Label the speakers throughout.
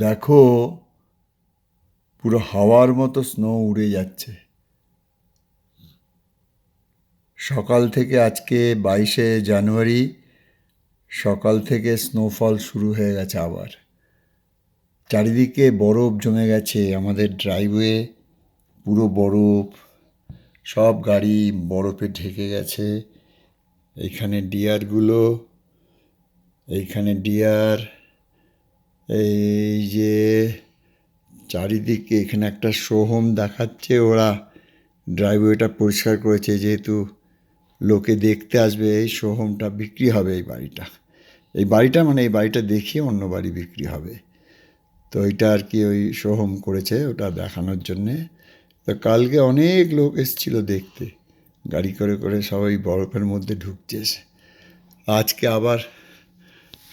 Speaker 1: দেখো, পুরো হাওয়ার মতো স্নো উড়ে যাচ্ছে। সকাল থেকে আজকে 22শে জানুয়ারি, সকাল থেকে স্নোফল শুরু হয়ে গেছে আবার। চারিদিকে বরফ জমে গেছে, আমাদের ড্রাইভওয়ে পুরো বরফ, সব গাড়ি বরফে ঢেকে গেছে। এইখানে ডিয়ারগুলো, এইখানে ডিয়ার, এই যে চারিদিকে এখানে একটা সোহম দেখাচ্ছে। ওরা ড্রাইভওয়েটা পরিষ্কার করেছে, যেহেতু লোকে দেখতে আসবে। এই সোহমটা বিক্রি হবে, এই বাড়িটা মানে এই বাড়িটা দেখিয়ে অন্য বাড়ি বিক্রি হবে। তো এটা আর কি ওই সোহম করেছে ওটা দেখানোর জন্যে। তো কালকে অনেক লোক এসেছিলো দেখতে, গাড়ি করে করে সবাই বরফের মধ্যে ঢুকছে। আজকে আবার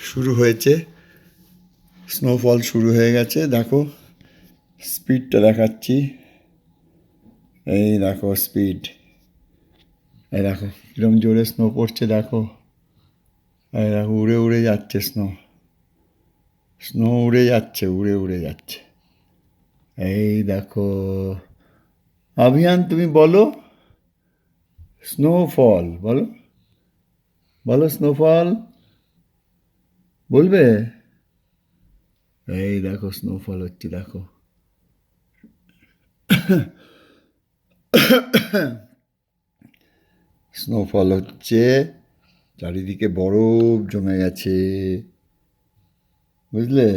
Speaker 1: শুরু হয়েছে, স্নোফল শুরু হয়ে গেছে। দেখো স্পিডটা দেখাচ্ছি, এই দেখো স্পিড, এই দেখো কিরম জোরে স্নো পড়ছে। দেখো, এই দেখো উড়ে উড়ে যাচ্ছে স্নো, স্নো উড়ে যাচ্ছে, উড়ে উড়ে যাচ্ছে। এই দেখো, আভিয়ান তুমি বলো স্নোফল, বলো বলো স্নোফল বলবে। এই দেখো স্নোফল হচ্ছে, দেখো স্নোফল হচ্ছে, চারিদিকে বরফ জমে গেছে, বুঝলে।